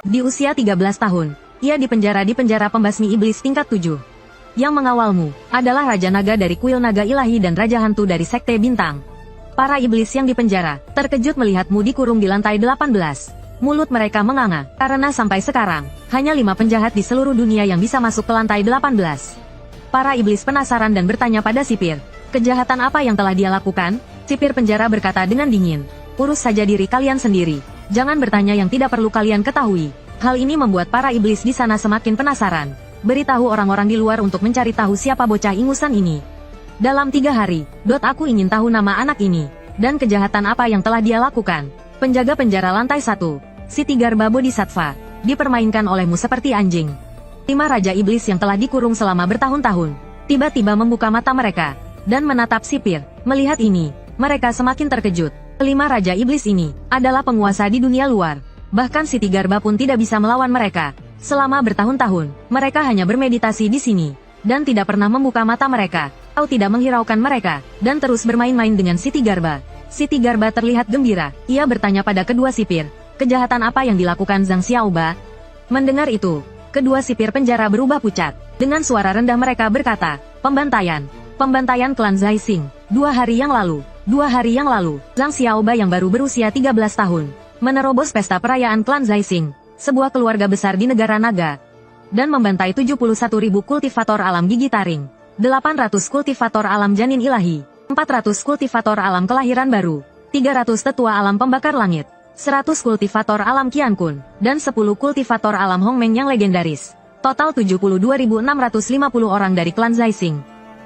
Di usia 13 tahun, ia dipenjara di penjara pembasmi iblis tingkat 7. Yang mengawalmu adalah Raja Naga dari kuil naga ilahi dan Raja Hantu dari Sekte Bintang. Para iblis yang dipenjara terkejut melihatmu dikurung di lantai 18. Mulut mereka menganga, karena sampai sekarang, hanya 5 penjahat di seluruh dunia yang bisa masuk ke lantai 18. Para iblis penasaran dan bertanya pada sipir, kejahatan apa yang telah dia lakukan? Sipir penjara berkata dengan dingin, urus saja diri kalian sendiri. Jangan bertanya yang tidak perlu kalian ketahui. Hal ini membuat para iblis di sana semakin penasaran. Beritahu orang-orang di luar untuk mencari tahu siapa bocah ingusan ini. Dalam 3 hari, aku ingin tahu nama anak ini, dan kejahatan apa yang telah dia lakukan. Penjaga penjara lantai 1, Siti Garba Bodhisattva, dipermainkan olehmu seperti anjing. 5 raja iblis yang telah dikurung selama bertahun-tahun, tiba-tiba membuka mata mereka, dan menatap sipir. Melihat ini, mereka semakin terkejut. 5 raja iblis ini adalah penguasa di dunia luar. Bahkan Siti Garba pun tidak bisa melawan mereka. Selama bertahun-tahun, mereka hanya bermeditasi di sini, dan tidak pernah membuka mata mereka. Kau tidak menghiraukan mereka, dan terus bermain-main dengan Siti Garba. Siti Garba terlihat gembira. Ia bertanya pada kedua sipir, kejahatan apa yang dilakukan Zhang Xiaoba? Mendengar itu, kedua sipir penjara berubah pucat. Dengan suara rendah mereka berkata, pembantaian klan Zaising. 2 hari yang lalu, Zhang Xiaoba yang baru berusia 13 tahun, menerobos pesta perayaan klan Zaising, sebuah keluarga besar di negara naga, dan membantai 71.000 kultivator alam gigi taring, 800 kultivator alam janin ilahi, 400 kultivator alam kelahiran baru, 300 tetua alam pembakar langit, 100 kultivator alam Qiankun, dan 10 kultivator alam Hongmeng yang legendaris. Total 72.650 orang dari klan Zaising.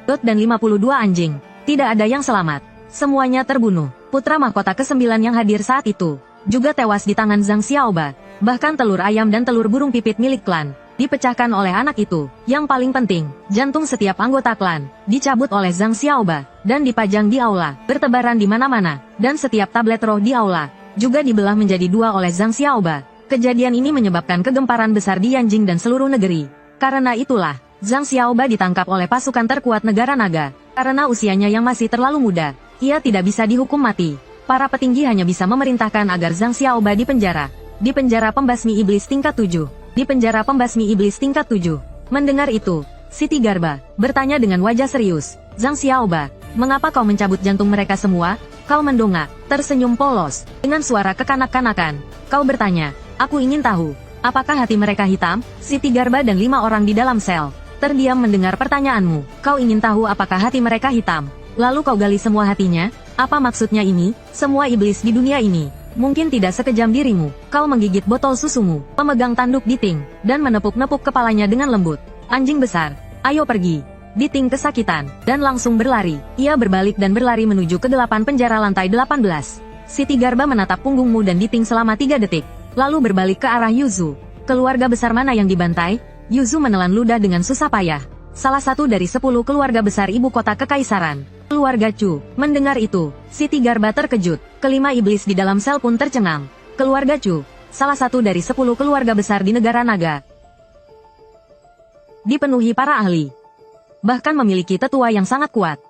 Dan 52 anjing. Tidak ada yang selamat. Semuanya terbunuh. Putra mahkota ke-9 yang hadir saat itu juga tewas di tangan Zhang Xiaoba. Bahkan telur ayam dan telur burung pipit milik klan dipecahkan oleh anak itu. Yang paling penting, jantung setiap anggota klan dicabut oleh Zhang Xiaoba dan dipajang di aula, bertebaran di mana-mana, dan setiap tablet roh di aula juga dibelah menjadi 2 oleh Zhang Xiaoba. Kejadian ini menyebabkan kegemparan besar di Yanjing dan seluruh negeri. Karena itulah, Zhang Xiaoba ditangkap oleh pasukan terkuat negara naga. Karena usianya yang masih terlalu muda, ia tidak bisa dihukum mati. Para petinggi hanya bisa memerintahkan agar Zhang Xiaoba dipenjara. Di penjara pembasmi iblis tingkat 7. Di penjara pembasmi iblis tingkat 7. Mendengar itu, Siti Garba bertanya dengan wajah serius, Zhang Xiaoba, mengapa kau mencabut jantung mereka semua? Kau mendongak, tersenyum polos, dengan suara kekanak-kanakan. Kau bertanya, aku ingin tahu, apakah hati mereka hitam? Siti Garba dan 5 orang di dalam sel terdiam mendengar pertanyaanmu. Kau ingin tahu apakah hati mereka hitam? Lalu kau gali semua hatinya? Apa maksudnya ini? Semua iblis di dunia ini mungkin tidak sekejam dirimu. Kau menggigit botol susumu, memegang tanduk Diting, dan menepuk-nepuk kepalanya dengan lembut. Anjing besar, ayo pergi. Diting kesakitan, dan langsung berlari. Ia berbalik dan berlari menuju ke 8 penjara lantai 18. Siti Garba menatap punggungmu dan Diting selama 3 detik, lalu berbalik ke arah Yuzu. Keluarga besar mana yang dibantai? Yuzu menelan ludah dengan susah payah. Salah satu dari 10 keluarga besar ibu kota kekaisaran, keluarga Chu. Mendengar itu, Siti Garba terkejut. Kelima iblis di dalam sel pun tercengang. Keluarga Chu, salah satu dari 10 keluarga besar di negara naga, dipenuhi para ahli, bahkan memiliki tetua yang sangat kuat.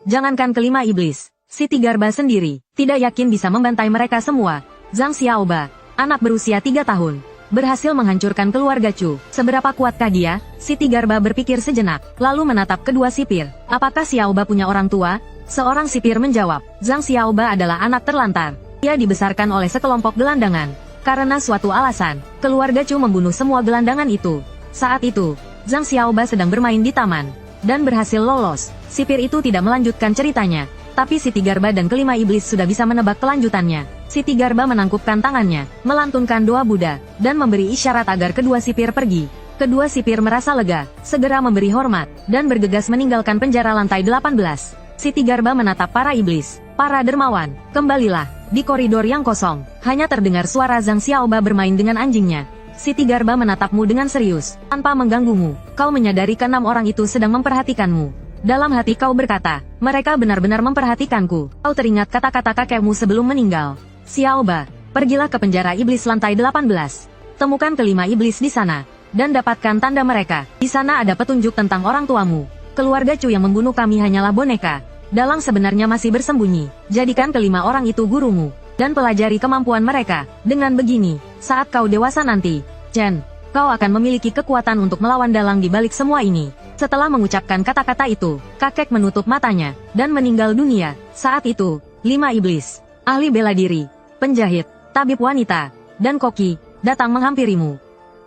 Jangankan kelima iblis, Siti Garba sendiri tidak yakin bisa membantai mereka semua. Zhang Xiaoba, anak berusia 3 tahun, berhasil menghancurkan keluarga Chu. Seberapa kuatkah dia? Siti Garba berpikir sejenak, lalu menatap kedua sipir. Apakah Xiaoba punya orang tua? Seorang sipir menjawab, Zhang Xiaoba adalah anak terlantar. Ia dibesarkan oleh sekelompok gelandangan. Karena suatu alasan, keluarga Chu membunuh semua gelandangan itu. Saat itu, Zhang Xiaoba sedang bermain di taman, dan berhasil lolos. Sipir itu tidak melanjutkan ceritanya, tapi Siti Garba dan kelima iblis sudah bisa menebak kelanjutannya. Siti Garba menangkupkan tangannya, melantunkan doa Buddha, dan memberi isyarat agar kedua sipir pergi. Kedua sipir merasa lega, segera memberi hormat, dan bergegas meninggalkan penjara lantai 18. Siti Garba menatap para iblis. Para dermawan, kembalilah. Di koridor yang kosong, hanya terdengar suara Zhang Xiaoba bermain dengan anjingnya. Siti Garba menatapmu dengan serius, tanpa mengganggumu. Kau menyadari ke-6 orang itu sedang memperhatikanmu. Dalam hati kau berkata, mereka benar-benar memperhatikanku. Kau teringat kata-kata kakekmu sebelum meninggal. Xiaoba, pergilah ke penjara iblis lantai 18. Temukan kelima iblis di sana, dan dapatkan tanda mereka. Di sana ada petunjuk tentang orang tuamu. Keluarga Chu yang membunuh kami hanyalah boneka. Dalang sebenarnya masih bersembunyi. Jadikan kelima orang itu gurumu. dan pelajari kemampuan mereka. Dengan begini, saat kau dewasa nanti, Chen, kau akan memiliki kekuatan untuk melawan dalang di balik semua ini. Setelah mengucapkan kata-kata itu, kakek menutup matanya, dan meninggal dunia. Saat itu, 5 iblis, ahli bela diri, penjahit, tabib wanita, dan koki, datang menghampirimu.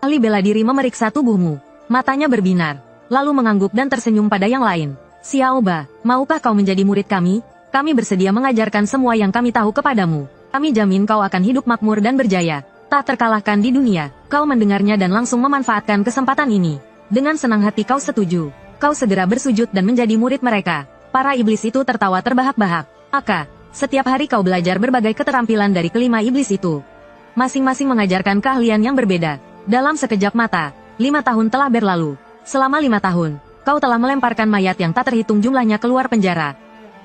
Ahli bela diri memeriksa tubuhmu. Matanya berbinar, lalu mengangguk dan tersenyum pada yang lain. Xiaoba, maukah kau menjadi murid kami? Kami bersedia mengajarkan semua yang kami tahu kepadamu. Kami jamin kau akan hidup makmur dan berjaya, tak terkalahkan di dunia. Kau mendengarnya dan langsung memanfaatkan kesempatan ini. Dengan senang hati kau setuju. Kau segera bersujud dan menjadi murid mereka. Para iblis itu tertawa terbahak-bahak. Maka, setiap hari kau belajar berbagai keterampilan dari kelima iblis itu. Masing-masing mengajarkan keahlian yang berbeda. Dalam sekejap mata, 5 tahun telah berlalu. Selama 5 tahun, kau telah melemparkan mayat yang tak terhitung jumlahnya keluar penjara.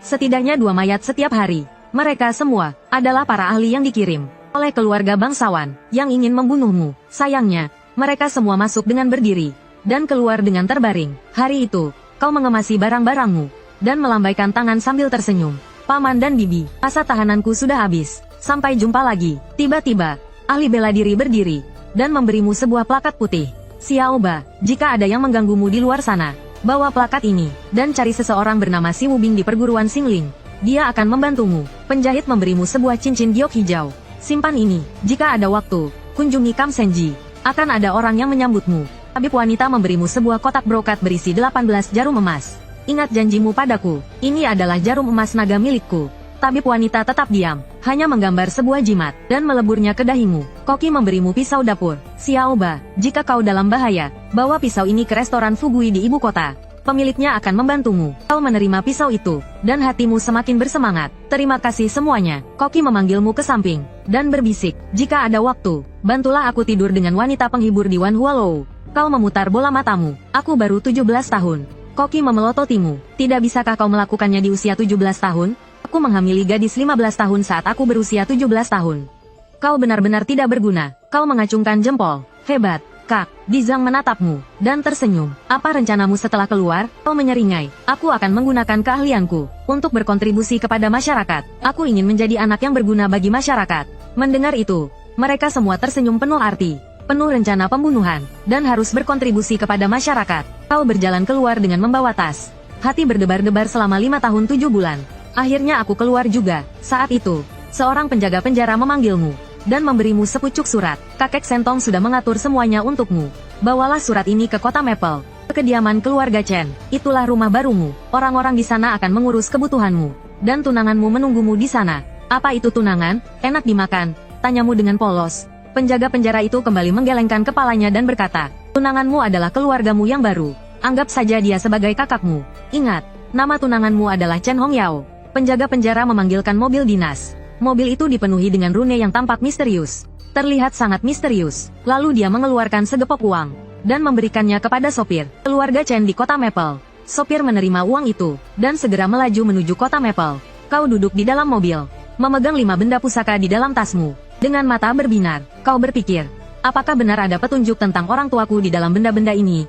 Setidaknya 2 mayat setiap hari. Mereka semua adalah para ahli yang dikirim oleh keluarga bangsawan yang ingin membunuhmu. Sayangnya, mereka semua masuk dengan berdiri dan keluar dengan terbaring. Hari itu, kau mengemasi barang-barangmu dan melambaikan tangan sambil tersenyum. Paman dan bibi, masa tahananku sudah habis. Sampai jumpa lagi. Tiba-tiba, ahli bela diri berdiri dan memberimu sebuah plakat putih. Xiaoba, jika ada yang mengganggumu di luar sana, bawa plakat ini, dan cari seseorang bernama Si Wubing di perguruan Xingling. Dia akan membantumu. Penjahit memberimu sebuah cincin giok hijau. Simpan ini, jika ada waktu, kunjungi Kam Senji. Akan ada orang yang menyambutmu. Tabib wanita memberimu sebuah kotak brokat berisi 18 jarum emas. Ingat janjimu padaku, ini adalah jarum emas naga milikku. Tabib wanita tetap diam, hanya menggambar sebuah jimat, dan meleburnya ke dahimu. Koki memberimu pisau dapur. Xiaoba, jika kau dalam bahaya, bawa pisau ini ke restoran Fugui di ibu kota. Pemiliknya akan membantumu. Kau menerima pisau itu, dan hatimu semakin bersemangat. Terima kasih semuanya. Koki memanggilmu ke samping, dan berbisik, jika ada waktu, bantulah aku tidur dengan wanita penghibur di Wan Hualou. Kau memutar bola matamu. Aku baru 17 tahun. Koki memelototimu. Tidak bisakah kau melakukannya di usia 17 tahun? Aku menghamili gadis 15 tahun saat aku berusia 17 tahun. Kau benar-benar tidak berguna. Kau mengacungkan jempol. Hebat, Kak. Dizang menatapmu, dan tersenyum. Apa rencanamu setelah keluar? Kau menyeringai. Aku akan menggunakan keahlianku untuk berkontribusi kepada masyarakat. Aku ingin menjadi anak yang berguna bagi masyarakat. Mendengar itu, mereka semua tersenyum penuh arti, penuh rencana pembunuhan, dan harus berkontribusi kepada masyarakat. Kau berjalan keluar dengan membawa tas. Hati berdebar-debar selama 5 tahun 7 bulan. Akhirnya aku keluar juga. Saat itu, seorang penjaga penjara memanggilmu dan memberimu sepucuk surat. Kakek Sentong sudah mengatur semuanya untukmu. Bawalah surat ini ke kota Maple, ke kediaman keluarga Chen. Itulah rumah barumu. Orang-orang di sana akan mengurus kebutuhanmu, dan tunanganmu menunggumu di sana. Apa itu tunangan? Enak dimakan? Tanyamu dengan polos. Penjaga penjara itu kembali menggelengkan kepalanya dan berkata, tunanganmu adalah keluargamu yang baru. Anggap saja dia sebagai kakakmu. Ingat, nama tunanganmu adalah Chen Hongyao. Penjaga penjara memanggilkan mobil dinas. Mobil itu dipenuhi dengan rune yang tampak misterius. Terlihat sangat misterius. Lalu dia mengeluarkan segepok uang dan memberikannya kepada sopir keluarga Chen di kota Maple. Sopir menerima uang itu dan segera melaju menuju kota Maple. Kau duduk di dalam mobil, memegang 5 benda pusaka di dalam tasmu. Dengan mata berbinar, kau berpikir, apakah benar ada petunjuk tentang orang tuaku di dalam benda-benda ini?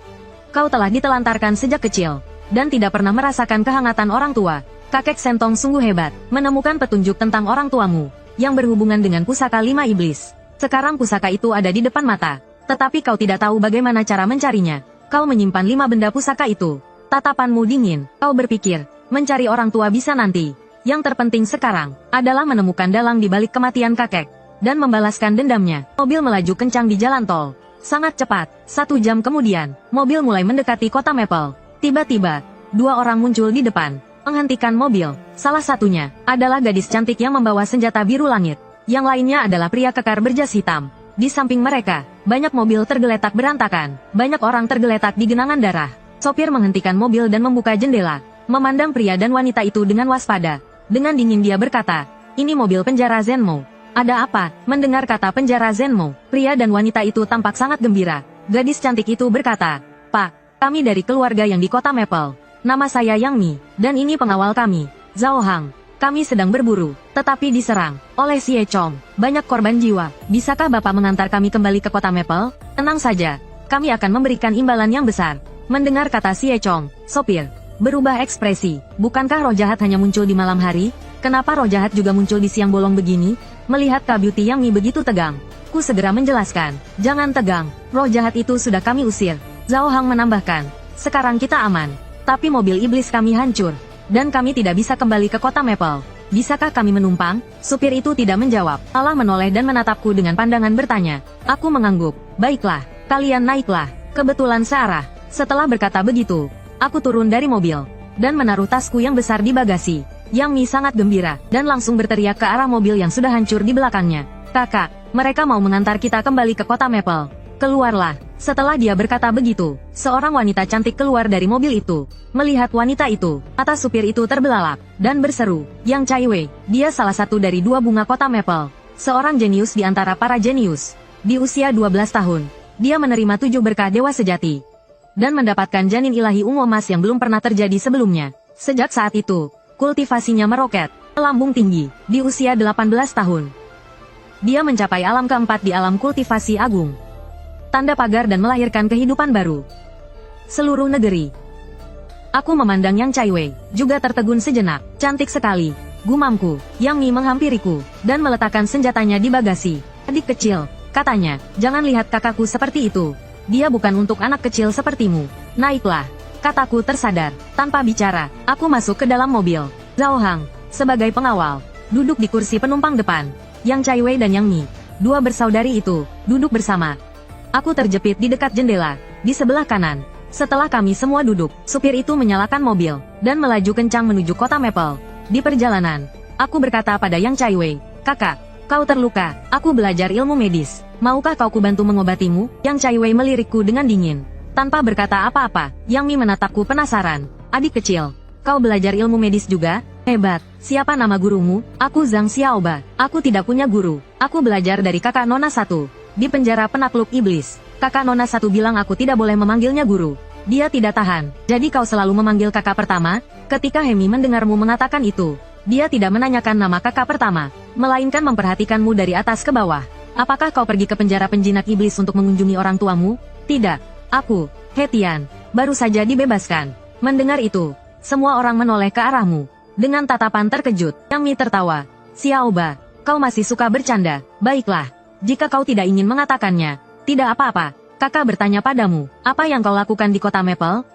Kau telah ditelantarkan sejak kecil dan tidak pernah merasakan kehangatan orang tua. Kakek Sentong sungguh hebat, menemukan petunjuk tentang orang tuamu, yang berhubungan dengan pusaka 5 iblis. Sekarang pusaka itu ada di depan mata, tetapi kau tidak tahu bagaimana cara mencarinya. Kau menyimpan 5 benda pusaka itu. Tatapanmu dingin, kau berpikir, mencari orang tua bisa nanti. Yang terpenting sekarang, adalah menemukan dalang di balik kematian kakek, dan membalaskan dendamnya. Mobil melaju kencang di jalan tol. Sangat cepat, 1 jam kemudian, mobil mulai mendekati kota Maple. Tiba-tiba, 2 orang muncul di depan. Menghentikan mobil. Salah satunya adalah gadis cantik yang membawa senjata biru langit. Yang lainnya adalah pria kekar berjas hitam. Di samping mereka, banyak mobil tergeletak berantakan. Banyak orang tergeletak di genangan darah. Sopir menghentikan mobil dan membuka jendela, memandang pria dan wanita itu dengan waspada. Dengan dingin dia berkata, ini mobil penjara Zenmo. Ada apa? Mendengar kata penjara Zenmo, pria dan wanita itu tampak sangat gembira. Gadis cantik itu berkata, Pak, kami dari keluarga yang di kota Maple. Nama saya Yang Mi, dan ini pengawal kami, Zhao Hang. Kami sedang berburu, tetapi diserang oleh Xie Chong. Banyak korban jiwa. Bisakah Bapak mengantar kami kembali ke kota Maple? Tenang saja, kami akan memberikan imbalan yang besar. Mendengar kata Xie Chong, sopir berubah ekspresi. Bukankah roh jahat hanya muncul di malam hari? Kenapa roh jahat juga muncul di siang bolong begini? Melihat Kak Beauty Yang Mi begitu tegang, ku segera menjelaskan. Jangan tegang, roh jahat itu sudah kami usir. Zhao Hang menambahkan. Sekarang kita aman. Tapi mobil iblis kami hancur. Dan kami tidak bisa kembali ke kota Maple. Bisakah kami menumpang? Supir itu tidak menjawab. Allah menoleh dan menatapku dengan pandangan bertanya. Aku mengangguk. Baiklah, kalian naiklah. Kebetulan searah. Setelah berkata begitu, aku turun dari mobil. Dan menaruh tasku yang besar di bagasi. Yang Mi sangat gembira. Dan langsung berteriak ke arah mobil yang sudah hancur di belakangnya. Kakak, mereka mau mengantar kita kembali ke kota Maple. Keluarlah. Setelah dia berkata begitu, seorang wanita cantik keluar dari mobil itu. Melihat wanita itu, mata supir itu terbelalak, dan berseru, Yang Chai Wei, dia salah satu dari 2 bunga kota Maple. Seorang jenius di antara para jenius. Di usia 12 tahun, dia menerima 7 berkah dewa sejati. Dan mendapatkan janin ilahi ungu emas yang belum pernah terjadi sebelumnya. Sejak saat itu, kultivasinya meroket, melambung tinggi, di usia 18 tahun. Dia mencapai alam keempat di alam kultivasi agung. Tanda pagar dan melahirkan kehidupan baru. Seluruh negeri. Aku memandang Yang Chai Wei, juga tertegun sejenak. Cantik sekali, gumamku. Yang Mi menghampiriku, dan meletakkan senjatanya di bagasi. Adik kecil, katanya, jangan lihat kakakku seperti itu. Dia bukan untuk anak kecil sepertimu. Naiklah, kataku tersadar. Tanpa bicara, aku masuk ke dalam mobil. Zhao Hang, sebagai pengawal, duduk di kursi penumpang depan. Yang Chai Wei dan Yang Mi, 2 bersaudari itu, duduk bersama. Aku terjepit di dekat jendela, di sebelah kanan. Setelah kami semua duduk, supir itu menyalakan mobil, dan melaju kencang menuju kota Maple. Di perjalanan, aku berkata pada Yang Chai Wei, Kakak, kau terluka, aku belajar ilmu medis. Maukah kau kubantu mengobatimu? Yang Chai Wei melirikku dengan dingin. Tanpa berkata apa-apa, Yang Mi menatapku penasaran. Adik kecil, kau belajar ilmu medis juga? Hebat. Siapa nama gurumu? Aku Zhang Xiaoba. Aku tidak punya guru. Aku belajar dari kakak Nona 1. Di penjara penakluk iblis, kakak Nona 1 bilang aku tidak boleh memanggilnya guru. Dia tidak tahan. Jadi kau selalu memanggil kakak pertama? Ketika Hemi mendengarmu mengatakan itu, dia tidak menanyakan nama kakak pertama, melainkan memperhatikanmu dari atas ke bawah. Apakah kau pergi ke penjara penjinak iblis untuk mengunjungi orang tuamu? Tidak. Aku, Hetian, baru saja dibebaskan. Mendengar itu, semua orang menoleh ke arahmu. Dengan tatapan terkejut, Yang Mi tertawa. Xiaoba, kau masih suka bercanda. Baiklah. Jika kau tidak ingin mengatakannya, tidak apa-apa. Kakak bertanya padamu, apa yang kau lakukan di kota Maple?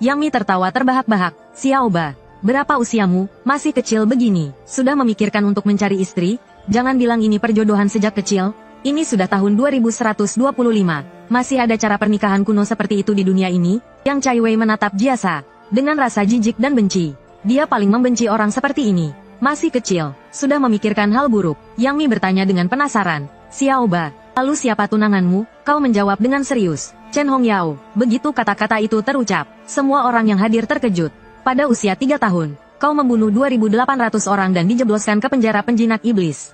Yang Mi tertawa terbahak-bahak. Xiaoba, berapa usiamu? Masih kecil begini. Sudah memikirkan untuk mencari istri? Jangan bilang ini perjodohan sejak kecil. Ini sudah tahun 2125. Masih ada cara pernikahan kuno seperti itu di dunia ini? Yang Chai Wei menatap Jiasa, dengan rasa jijik dan benci. Dia paling membenci orang seperti ini. Masih kecil, sudah memikirkan hal buruk. Yang Mi bertanya dengan penasaran. Xiaoba, lalu siapa tunanganmu? Kau menjawab dengan serius. Chen Hongyao. Begitu kata-kata itu terucap, semua orang yang hadir terkejut. Pada usia 3 tahun, kau membunuh 2.800 orang dan dijebloskan ke penjara penjinak iblis.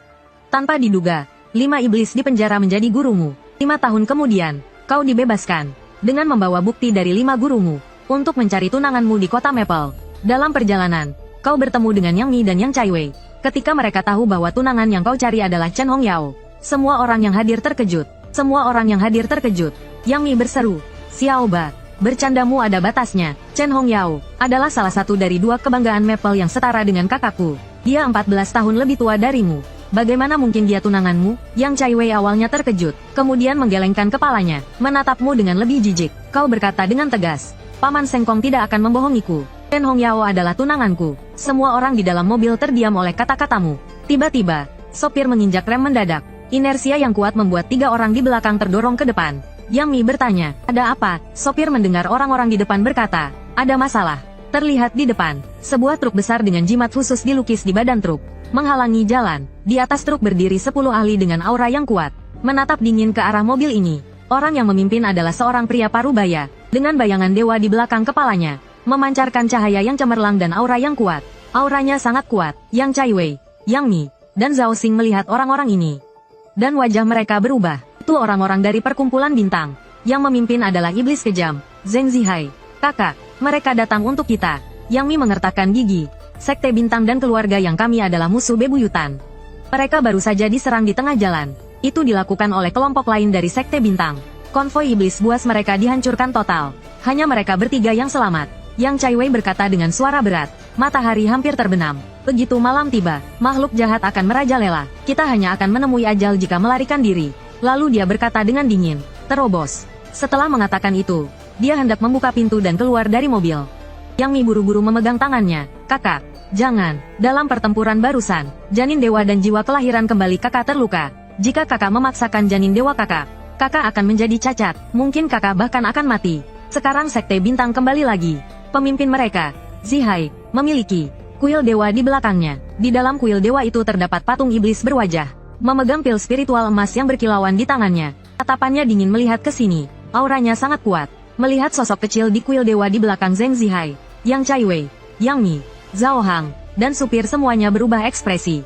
Tanpa diduga, 5 iblis di penjara menjadi gurumu. 5 tahun kemudian, kau dibebaskan. Dengan membawa bukti dari 5 gurumu, untuk mencari tunanganmu di kota Maple. Dalam perjalanan, kau bertemu dengan Yang Mi dan Yang Chai Wei. Ketika mereka tahu bahwa tunangan yang kau cari adalah Chen Hongyao, semua orang yang hadir terkejut. Semua orang yang hadir terkejut. Yang Mi berseru, Xiaoba, bercandamu ada batasnya. Chen Hongyao adalah salah satu dari 2 kebanggaan Maple yang setara dengan kakakku. Dia 14 tahun lebih tua darimu. Bagaimana mungkin dia tunanganmu? Yang Chai Wei awalnya terkejut, kemudian menggelengkan kepalanya, menatapmu dengan lebih jijik. Kau berkata dengan tegas, Paman Sengkong tidak akan membohongiku. Chen Hongyao adalah tunanganku. Semua orang di dalam mobil terdiam oleh kata-katamu. Tiba-tiba, sopir menginjak rem mendadak. Inersia yang kuat membuat 3 orang di belakang terdorong ke depan. Yang Mi bertanya, ada apa? Sopir mendengar orang-orang di depan berkata, ada masalah. Terlihat di depan, sebuah truk besar dengan jimat khusus dilukis di badan truk, menghalangi jalan. Di atas truk berdiri 10 ahli dengan aura yang kuat, menatap dingin ke arah mobil ini. Orang yang memimpin adalah seorang pria parubaya, dengan bayangan dewa di belakang kepalanya, memancarkan cahaya yang cemerlang dan aura yang kuat. Auranya sangat kuat. Yang Chai Wei, Yang Mi, dan Zhao Xing melihat orang-orang ini. Dan wajah mereka berubah. Itu orang-orang dari perkumpulan bintang. Yang memimpin adalah iblis kejam, Zheng Zihai. Kakak, mereka datang untuk kita. Yang Mi mengertakkan gigi. Sekte bintang dan keluarga yang kami adalah musuh bebuyutan. Mereka baru saja diserang di tengah jalan. Itu dilakukan oleh kelompok lain dari sekte bintang. Konvoi iblis buas mereka dihancurkan total. Hanya mereka bertiga yang selamat. Yang Chai Wei berkata dengan suara berat. Matahari hampir terbenam. Begitu malam tiba, makhluk jahat akan merajalela. Kita hanya akan menemui ajal jika melarikan diri. Lalu dia berkata dengan dingin, terobos. Setelah mengatakan itu, dia hendak membuka pintu dan keluar dari mobil. Yang Mi buru-buru memegang tangannya. Kakak, jangan. Dalam pertempuran barusan, janin dewa dan jiwa kelahiran kembali kakak terluka. Jika kakak memaksakan janin dewa kakak akan menjadi cacat. Mungkin kakak bahkan akan mati. Sekarang Sekte Bintang kembali lagi. Pemimpin mereka, Zihai, memiliki kuil dewa di belakangnya. Di dalam kuil dewa itu terdapat patung iblis berwajah, memegang pil spiritual emas yang berkilauan di tangannya. Tatapannya dingin melihat ke sini. Auranya sangat kuat. Melihat sosok kecil di kuil dewa di belakang Zheng Zihai, Yang Chaiwei, Yang Mi, Zhao Hang, dan supir semuanya berubah ekspresi.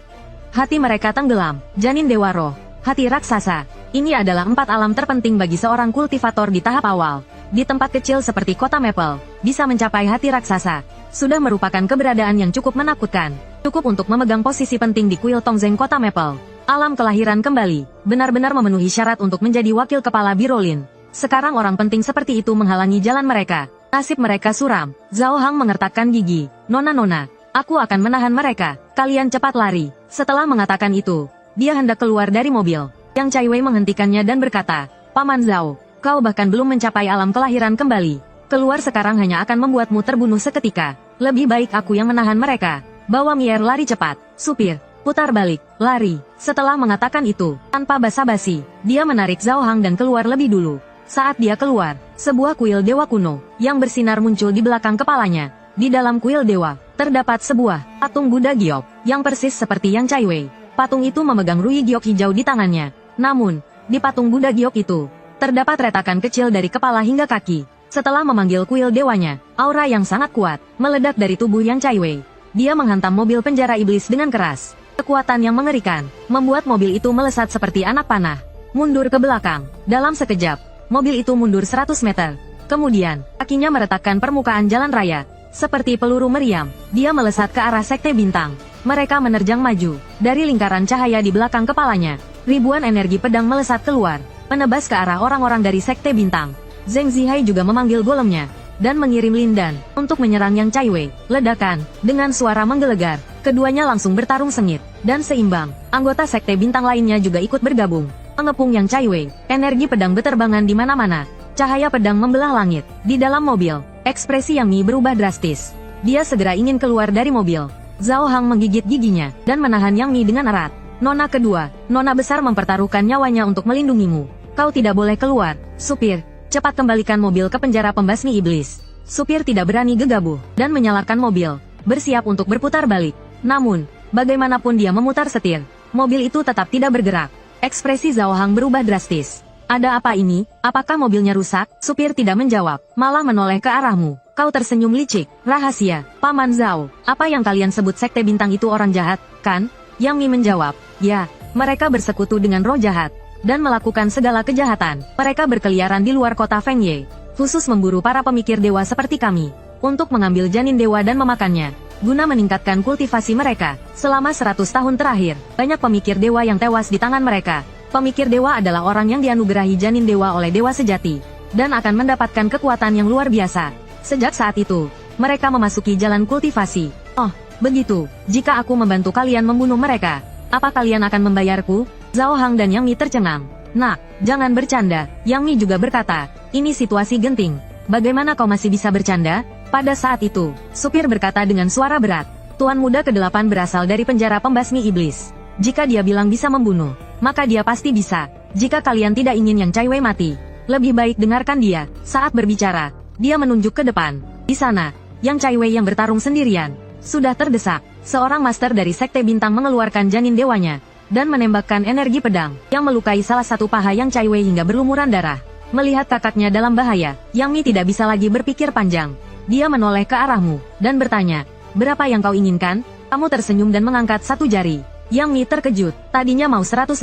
Hati mereka tenggelam. Janin dewa roh, hati raksasa. Ini adalah 4 alam terpenting bagi seorang kultivator di tahap awal. Di tempat kecil seperti kota Maple, bisa mencapai hati raksasa sudah merupakan keberadaan yang cukup menakutkan. Cukup untuk memegang posisi penting di kuil Tongzeng kota Maple. Alam kelahiran kembali, benar-benar memenuhi syarat untuk menjadi wakil kepala Birolin. Sekarang orang penting seperti itu menghalangi jalan mereka. Nasib mereka suram. Zhao Hang mengertakkan gigi. Nona-nona, aku akan menahan mereka. Kalian cepat lari. Setelah mengatakan itu, dia hendak keluar dari mobil. Yang Chaiwei menghentikannya dan berkata, Paman Zhao, kau bahkan belum mencapai alam kelahiran kembali. Keluar sekarang hanya akan membuatmu terbunuh seketika. Lebih baik aku yang menahan mereka. Bawa Mier lari cepat. Supir, putar balik, lari. Setelah mengatakan itu, tanpa basa-basi, dia menarik Zhao Hang dan keluar lebih dulu. Saat dia keluar, sebuah kuil dewa kuno yang bersinar muncul di belakang kepalanya. Di dalam kuil dewa, terdapat sebuah patung Buddha giok yang persis seperti Yang Chaiwei. Patung itu memegang rui giok hijau di tangannya. Namun, di patung Buddha giok itu, terdapat retakan kecil dari kepala hingga kaki. Setelah memanggil kuil dewanya, aura yang sangat kuat meledak dari tubuh Yang Chaiwei. Dia menghantam mobil penjara iblis dengan keras. Kekuatan yang mengerikan membuat mobil itu melesat seperti anak panah. Mundur ke belakang. Dalam sekejap, mobil itu mundur 100 meter. Kemudian, kakinya meretakkan permukaan jalan raya. Seperti peluru meriam, dia melesat ke arah Sekte Bintang. Mereka menerjang maju. Dari lingkaran cahaya di belakang kepalanya, ribuan energi pedang melesat keluar, menebas ke arah orang-orang dari Sekte Bintang. Zheng Zihai juga memanggil golemnya, dan mengirim Lindan untuk menyerang Yang Chaiwei. Ledakan, dengan suara menggelegar, keduanya langsung bertarung sengit, dan seimbang. Anggota Sekte Bintang lainnya juga ikut bergabung, mengepung Yang Chaiwei. Energi pedang beterbangan di mana-mana. Cahaya pedang membelah langit. Di dalam mobil, ekspresi Yang Mi berubah drastis. Dia segera ingin keluar dari mobil. Zhao Hang menggigit giginya, dan menahan Yang Mi dengan erat. Nona kedua, nona besar mempertaruhkan nyawanya untuk melindungimu. Kau tidak boleh keluar. Supir, cepat kembalikan mobil ke penjara pembasmi iblis. Supir tidak berani gegabah, dan menyalakan mobil, bersiap untuk berputar balik. Namun, bagaimanapun dia memutar setir, mobil itu tetap tidak bergerak. Ekspresi Zhao Hang berubah drastis. Ada apa ini? Apakah mobilnya rusak? Supir tidak menjawab, malah menoleh ke arahmu. Kau tersenyum licik. Rahasia, Paman Zhao. Apa yang kalian sebut Sekte Bintang itu orang jahat, kan? Yang Mi menjawab, ya, mereka bersekutu dengan roh jahat dan melakukan segala kejahatan. Mereka berkeliaran di luar kota Fengye, khusus memburu para pemikir dewa seperti kami, untuk mengambil janin dewa dan memakannya, guna meningkatkan kultivasi mereka. Selama 100 tahun terakhir, banyak pemikir dewa yang tewas di tangan mereka. Pemikir dewa adalah orang yang dianugerahi janin dewa oleh dewa sejati, dan akan mendapatkan kekuatan yang luar biasa. Sejak saat itu, mereka memasuki jalan kultivasi. Oh, begitu. Jika aku membantu kalian membunuh mereka, apa kalian akan membayarku? Zhao Hang dan Yang Mi tercengang. Nak, jangan bercanda. Yang Mi juga berkata, ini situasi genting. Bagaimana kau masih bisa bercanda? Pada saat itu, supir berkata dengan suara berat, Tuan muda ke-8 berasal dari penjara pembasmi iblis. Jika dia bilang bisa membunuh, maka dia pasti bisa. Jika kalian tidak ingin Yang Chaiwei mati, lebih baik dengarkan dia. Saat berbicara, dia menunjuk ke depan. Di sana, Yang Chaiwei yang bertarung sendirian sudah terdesak. Seorang master dari Sekte Bintang mengeluarkan janin dewanya dan menembakkan energi pedang yang melukai salah satu paha Yang Chaiwei hingga berlumuran darah. Melihat kakaknya dalam bahaya, Yang Mi tidak bisa lagi berpikir panjang. Dia menoleh ke arahmu dan bertanya, berapa yang kau inginkan? Kamu tersenyum dan mengangkat satu jari. Yang Mi terkejut. Tadinya mau 100.000,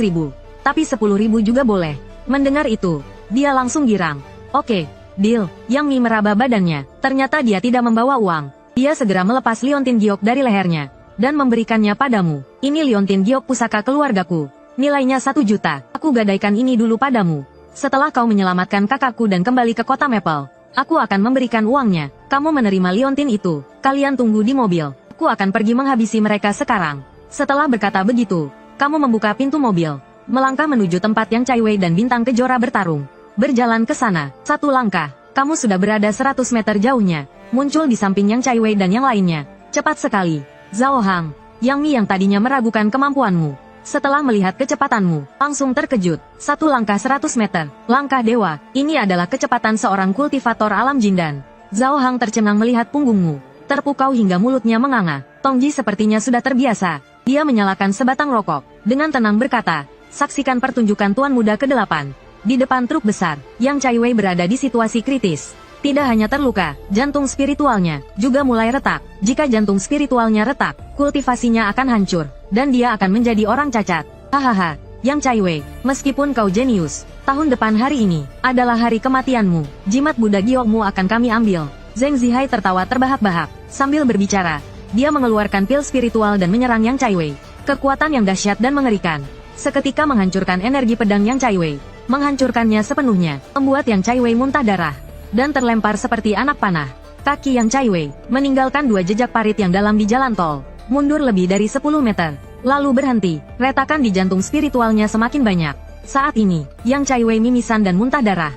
tapi 10.000 juga boleh. Mendengar itu, dia langsung girang. Oke, deal. Yang Mi meraba badannya. Ternyata dia tidak membawa uang. Dia segera melepas liontin giok dari lehernya dan memberikannya padamu. Ini liontin giok pusaka keluargaku. Nilainya 1 juta. Aku gadaikan ini dulu padamu. Setelah kau menyelamatkan kakakku dan kembali ke kota Maple, aku akan memberikan uangnya. Kamu menerima liontin itu. Kalian tunggu di mobil. Aku akan pergi menghabisi mereka sekarang. Setelah berkata begitu, kamu membuka pintu mobil, melangkah menuju tempat yang Cai Wei dan Bintang Kejora bertarung. Berjalan ke sana, 1 langkah, kamu sudah berada 100 meter jauhnya, muncul di samping yang Cai Wei dan yang lainnya. Cepat sekali, Zhao Hang. Yang Mi yang tadinya meragukan kemampuanmu, setelah melihat kecepatanmu, langsung terkejut. 1 langkah 100 meter, langkah dewa, ini adalah kecepatan seorang kultivator alam Jindan. Zhao Hang tercengang melihat punggungmu, terpukau hingga mulutnya menganga. Tongji sepertinya sudah terbiasa. Dia menyalakan sebatang rokok, dengan tenang berkata, saksikan pertunjukan Tuan Muda ke-8. Di depan truk besar, Yang Cai Wei berada di situasi kritis. Tidak hanya terluka, jantung spiritualnya juga mulai retak. Jika jantung spiritualnya retak, kultivasinya akan hancur, dan dia akan menjadi orang cacat. Hahaha, Yang Cai Wei, meskipun kau jenius, tahun depan hari ini adalah hari kematianmu. Jimat Buddha Giokmu akan kami ambil. Zheng Zihai tertawa terbahak-bahak. Sambil berbicara, dia mengeluarkan pil spiritual dan menyerang Yang Cai Wei. Kekuatan yang dahsyat dan mengerikan seketika menghancurkan energi pedang Yang Cai Wei. Menghancurkannya sepenuhnya, membuat Yang Cai Wei muntah darah dan terlempar seperti anak panah. Kaki Yang Cai Wei meninggalkan 2 jejak parit yang dalam di jalan tol, mundur lebih dari 10 meter, lalu berhenti. Retakan di jantung spiritualnya semakin banyak. Saat ini, Yang Cai Wei mimisan dan muntah darah.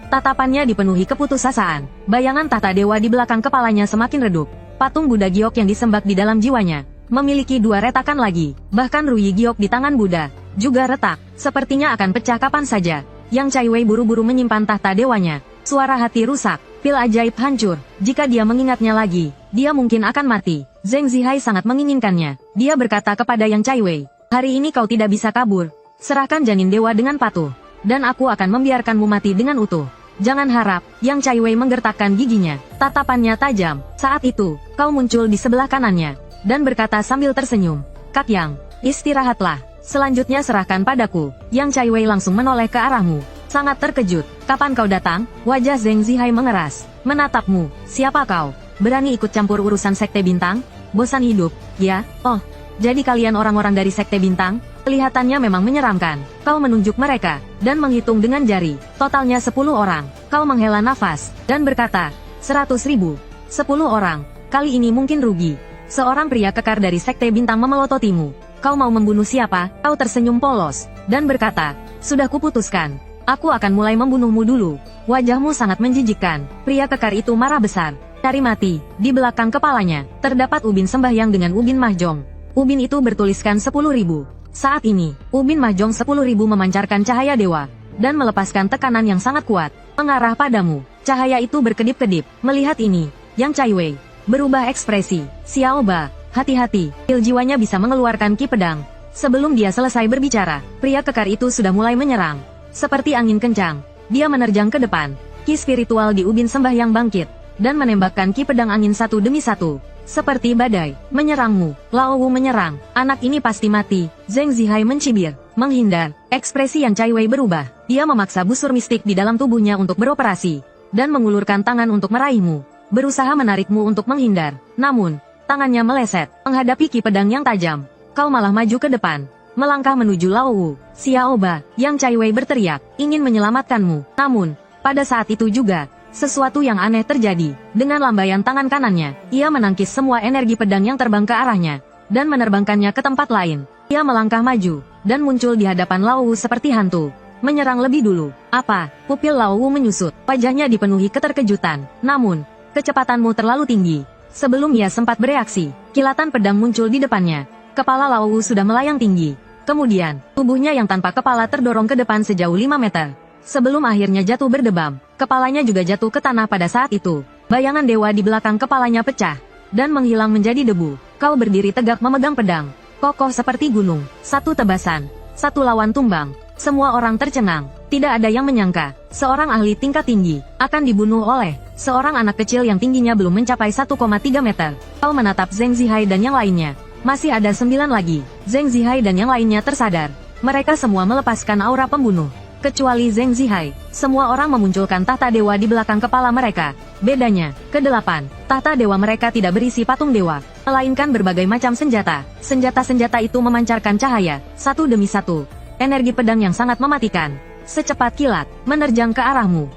Tatapannya dipenuhi keputusasaan. Bayangan tahta dewa di belakang kepalanya semakin redup. Patung Buddha Giok yang disembah di dalam jiwanya memiliki 2 retakan lagi. Bahkan Ruyi Giok di tangan Buddha juga retak, sepertinya akan pecah kapan saja. Yang Cai Wei buru-buru menyimpan tahta dewanya. Suara hati rusak, pil ajaib hancur. Jika dia mengingatnya lagi, dia mungkin akan mati. Zheng Zihai sangat menginginkannya. Dia berkata kepada Yang Cai Wei, hari ini kau tidak bisa kabur. Serahkan janin dewa dengan patuh, dan aku akan membiarkanmu mati dengan utuh. Jangan harap. Yang Cai Wei menggertakkan giginya. Tatapannya tajam. Saat itu, kau muncul di sebelah kanannya, dan berkata sambil tersenyum, Kak Yang, istirahatlah. Selanjutnya serahkan padaku. Yang Cai Wei langsung menoleh ke arahmu, sangat terkejut. Kapan kau datang? Wajah Zheng Zihai mengeras, menatapmu. Siapa kau? Berani ikut campur urusan Sekte Bintang? Bosan hidup, ya? Oh, jadi kalian orang-orang dari Sekte Bintang? Kelihatannya memang menyeramkan. Kau menunjuk mereka, dan menghitung dengan jari. Totalnya 10 orang. Kau menghela nafas, dan berkata, 100.000. 10 orang. Kali ini mungkin rugi. Seorang pria kekar dari Sekte Bintang memelototimu. Kau mau membunuh siapa? Kau tersenyum polos, dan berkata, sudah kuputuskan. Aku akan mulai membunuhmu dulu. Wajahmu sangat menjijikkan. Pria kekar itu marah besar. Cari mati. Di belakang kepalanya, terdapat ubin sembahyang dengan ubin mahjong. Ubin itu bertuliskan 10.000. Saat ini, ubin mahjong 10.000 memancarkan cahaya dewa, dan melepaskan tekanan yang sangat kuat, mengarah padamu. Cahaya itu berkedip-kedip. Melihat ini, Yang Cai Wei berubah ekspresi. Xiao Ba, hati-hati, pil jiwanya bisa mengeluarkan ki pedang. Sebelum dia selesai berbicara, pria kekar itu sudah mulai menyerang. Seperti angin kencang, dia menerjang ke depan. Ki spiritual di ubin sembahyang bangkit, dan menembakkan ki pedang angin satu demi satu. Seperti badai, menyerangmu. Lao Wu menyerang, anak ini pasti mati. Zheng Zihai mencibir, menghindar. Ekspresi Yang Cai Wei berubah. Dia memaksa busur mistik di dalam tubuhnya untuk beroperasi, dan mengulurkan tangan untuk meraihmu. Berusaha menarikmu untuk menghindar. Namun, tangannya meleset, menghadapi ki pedang yang tajam. Kau malah maju ke depan, melangkah menuju Lao Wu. Xiao Ba, Yang Cai Wei berteriak, ingin menyelamatkanmu. Namun, pada saat itu juga, sesuatu yang aneh terjadi. Dengan lambaian tangan kanannya, ia menangkis semua energi pedang yang terbang ke arahnya, dan menerbangkannya ke tempat lain. Ia melangkah maju, dan muncul di hadapan Lao Wu seperti hantu. Menyerang lebih dulu. Apa? Pupil Lao Wu menyusut, wajahnya dipenuhi keterkejutan. Namun, kecepatanmu terlalu tinggi. Sebelum ia sempat bereaksi, kilatan pedang muncul di depannya. Kepala Lao Wu sudah melayang tinggi. Kemudian, tubuhnya yang tanpa kepala terdorong ke depan sejauh 5 meter. Sebelum akhirnya jatuh berdebam, kepalanya juga jatuh ke tanah pada saat itu. Bayangan dewa di belakang kepalanya pecah, dan menghilang menjadi debu. Kau berdiri tegak memegang pedang, kokoh seperti gunung. Satu tebasan, satu lawan tumbang. Semua orang tercengang. Tidak ada yang menyangka, seorang ahli tingkat tinggi akan dibunuh oleh seorang anak kecil yang tingginya belum mencapai 1,3 meter. Kau menatap Zheng Zihai dan yang lainnya. Masih ada 9 lagi. Zheng Zihai dan yang lainnya tersadar. Mereka semua melepaskan aura pembunuh. Kecuali Zheng Zihai, semua orang memunculkan tahta dewa di belakang kepala mereka. Bedanya, ke-8, tahta dewa mereka tidak berisi patung dewa, melainkan berbagai macam senjata. Senjata-senjata itu memancarkan cahaya, satu demi satu. Energi pedang yang sangat mematikan. Secepat kilat, menerjang ke arahmu.